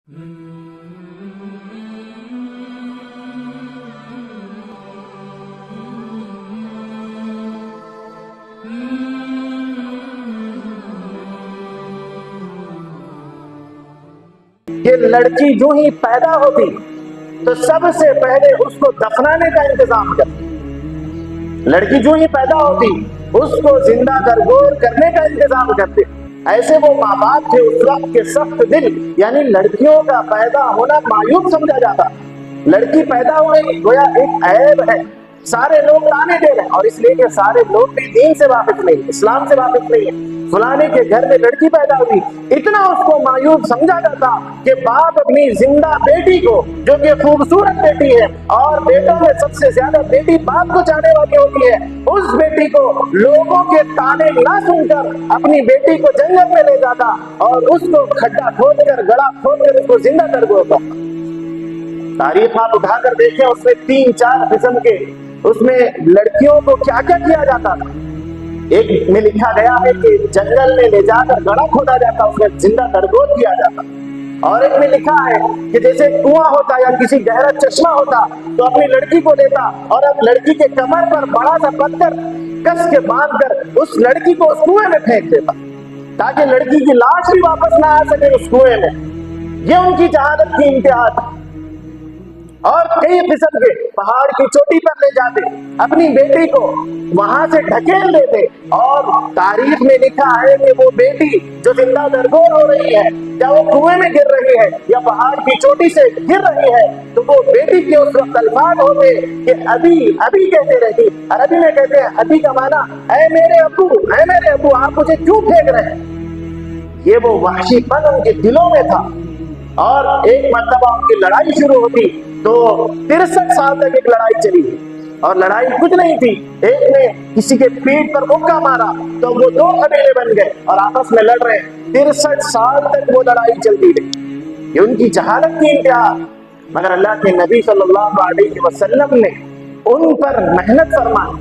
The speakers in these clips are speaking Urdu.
کہ لڑکی جو ہی پیدا ہوتی تو سب سے پہلے اس کو دفنانے کا انتظام کرتے، لڑکی جو ہی پیدا ہوتی اس کو زندہ درگور کرنے کا انتظام کرتے۔ ایسے وہ ماں باپ تھے اس وقت کے سخت دل، یعنی لڑکیوں کا پیدا ہونا معیوب سمجھا جاتا۔ لڑکی پیدا ہو گئی گویا ایک عیب ہے، سارے لوگ تانے دے رہے ہیں، اور اس لیے کہ سارے لوگ بھی دین سے واقف نہیں، اسلام سے واقف نہیں ہے۔ فلانے کے گھر میں لڑکی پیدا ہوئی، اتنا اس کو معیوب سمجھا جاتا کہ باپ اپنی زندہ بیٹی کو، جو کہ خوبصورت بیٹی ہے اور بیٹوں میں سب سے زیادہ بیٹی باپ کو چاہنے والی ہوتی ہے، اس بیٹی کو لوگوں کے تانے نہ سن کر اپنی بیٹی کو جنگل میں لے جاتا اور اس کو کھڈا کھود کر، گڑھا کھود کر اس کو زندہ کر دیتا۔ تاریخ آپ اٹھا کر دیکھیں، اس میں 3-4 قسم کے اس میں لڑکیوں کو کیا کیا کیا جاتا تھا۔ ایک میں لکھا گیا ہے کہ جنگل میں لے جا کر گڑھا کھودا جاتا، اس میں زندہ درگور کیا جاتا۔ اور ایک میں لکھا ہے کہ جیسے کنواں ہوتا یا کسی گہرا چشمہ ہوتا تو اپنی لڑکی کو لیتا اور اب لڑکی کے کمر پر بڑا سا پتھر کس کے باندھ کر اس لڑکی کو اس کنویں میں پھینک دیتا تاکہ لڑکی کی لاش بھی واپس نہ آ سکے اس کنویں میں۔ یہ ان کی جہالت کی انتہا تھی۔ اور کئی قسم کے پہاڑ کی چوٹی پر لے جاتے، اپنی بیٹی کو وہاں سے ڈھکیل دیتے، اور تاریخ میں لکھا ہے کہ وہ بیٹی جو زندہ درگور ہو رہی ہے، یا وہ کنویں میں گر رہی ہے یا پہاڑ کی چوٹی سے گر رہی ہے، تو وہ بیٹی کے اس وقت الفاظ ہوتے کہ ابھی ابھی کہتے رہتی۔ عربی میں کہتے ہیں ابھی کا معنی اے میرے ابو، اے میرے ابو، آپ مجھے کیوں پھینک رہے ہیں۔ یہ وہ وحشی پن ان کے دلوں میں تھا۔ اور ایک مرتبہ ان کی لڑائی شروع ہوتی تو 63 سال تک ایک لڑائی چلی، اور لڑائی کچھ نہیں تھی، ایک نے کسی کے پیٹ پر مکہ مارا تو وہ 2 قبیلے بن گئے اور آپس میں لڑ رہے ہیں۔ 63 سال تک وہ لڑائی چلتی رہی۔ یہ ان کی جہالت کی انتہا، مگر اللہ کے نبی صلی اللہ علیہ وسلم نے ان پر محنت فرمائی،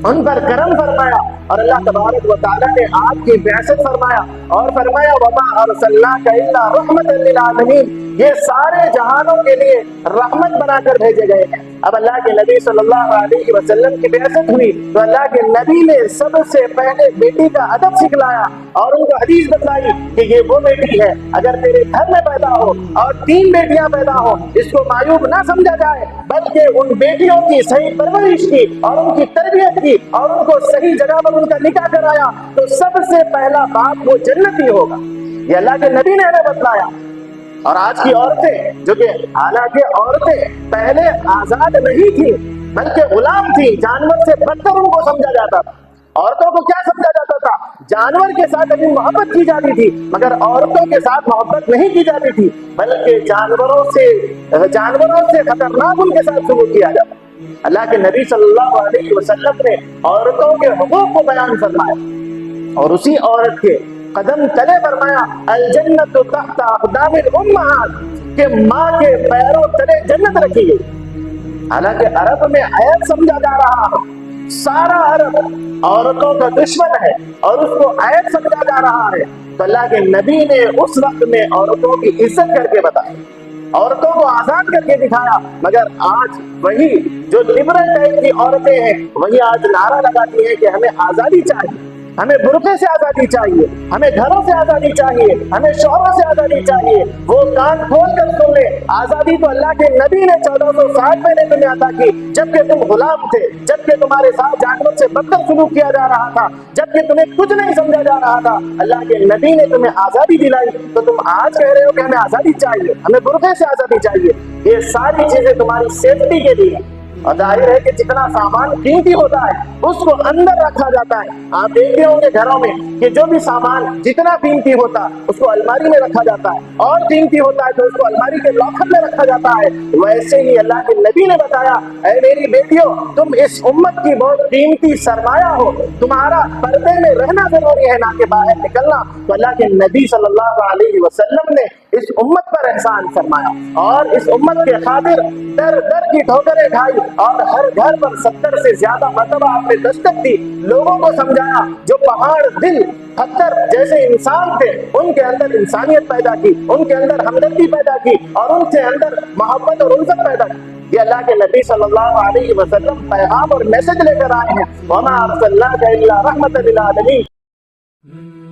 ان پر کرم فرمایا، اور اللہ تبارک و تعالیٰ نے آپ کی بعثت فرمایا اور فرمایا وَمَا أَرْسَلْنَاكَ إِلَّا رَحْمَةً لِّلْعَالَمِينَ، یہ سارے جہانوں کے لیے رحمت بنا کر بھیجے گئے ہیں۔ اب اللہ کے نبی صلی اللہ علیہ وسلم کی بعثت ہوئی تو اللہ کے نبی نے سب سے پہلے بیٹی کا ادب سکھلایا اور ان کو حدیث بتلائی کہ یہ وہ بیٹی ہے، اگر تیرے گھر میں پیدا ہو اور 3 بیٹیاں پیدا ہو، اس کو معیوب نہ سمجھا جائے، بلکہ ان بیٹیوں کی صحیح پرورش کی اور ان کی تربیت کی اور ان کو صحیح جگہ پر ان کا نکاح کرایا تو سب سے پہلا باپ وہ جنتی ہوگا۔ یہ اللہ کے نبی نے ہمیں بتلایا۔ اور آج کی عورتیں، جو کہ حالانکہ عورتیں پہلے آزاد نہیں تھیں بلکہ غلام تھیں، جانور سے بدتر ان کو سمجھا جاتا تھا۔ عورتوں کو کیا سمجھا جاتا تھا؟ جانور کے ساتھ ابھی محبت کی جاتی تھی، مگر عورتوں کے ساتھ محبت نہیں کی جاتی تھی، بلکہ جانوروں سے خطرناک ان کے ساتھ سلوک کیا جاتا۔ اللہ کے نبی صلی اللہ علیہ وسلم نے عورتوں کے حقوق کو بیان فرمایا اور اسی عورت کے قدم تلے فرمایا الجنت تحت اقدام الامہات، کہ ماں کے پیروں تلے جنت رکھی گئی۔ حالانکہ عرب میں عیب سمجھا جا رہا ہے، سارا عرب عورتوں کا دشمن ہے اور اس کو عیب سمجھا جا رہا ہے، تو اللہ کے نبی نے اس وقت میں عورتوں کی عزت کر کے بتایا، عورتوں کو آزاد کر کے دکھایا۔ مگر آج وہی جو لبرل ٹائپ کی عورتیں ہیں وہی آج نعرہ لگاتی ہیں کہ ہمیں آزادی چاہیے، ہمیں برقعے سے آزادی چاہیے، ہمیں گھروں سے آزادی چاہیے، ہمیں شوہروں سے آزادی چاہیے۔ وہ کان کھول کر سن لیں، آزادی تو اللہ کے نبی نے 1460 میں نے تمہیں عطا کی، جبکہ تم غلام تھے، جبکہ تمہارے ساتھ جانور سے بدتر سلوک کیا جا رہا تھا، جبکہ تمہیں کچھ نہیں سمجھا جا رہا تھا، اللہ کے نبی نے تمہیں آزادی دلائی، تو تم آج کہہ رہے ہو کہ ہمیں آزادی چاہیے، ہمیں برقعے سے آزادی چاہیے۔ یہ ساری چیزیں تمہاری سیفٹی کے لیے، اور ظاہر ہے کہ جتنا سامان قیمتی ہوتا ہے اس کو اندر رکھا جاتا ہے۔ آپ دیکھتے ہوں گے گھروں میں کہ جو بھی سامان جتنا قیمتی ہوتا ہے اس کو الماری میں رکھا جاتا ہے، اور قیمتی ہوتا ہے تو اس کو الماری کے لاکر میں رکھا جاتا ہے۔ ویسے ہی اللہ کے نبی نے بتایا اے میری بیٹیوں، تم اس امت کی بہت قیمتی سرمایہ ہو، تمہارا پردے میں رہنا ضروری ہے، نہ کہ باہر نکلنا۔ تو اللہ کے نبی صلی اللہ علیہ وسلم نے اس امت پر احسان فرمایا اور اس امت کے خاطر در در کی ٹھوکریں کھائی اور ہر گھر پر 70 سے زیادہ مرتبہ آپ نے دستک دی، لوگوں کو سمجھایا، جو پہاڑ دل پتھر جیسے انسان تھے ان کے اندر انسانیت پیدا کی، ان کے اندر ہمدردی پیدا کی اور ان کے اندر محبت اور الفت پیدا کی۔ یہ اللہ کے نبی صلی اللہ علیہ وسلم پیغام اور میسج لے کر آئے ہیں، وَمَا أَرْسَلْنَاكَ إِلَّا رَحْمَةً لِلْعَالَمِينَ۔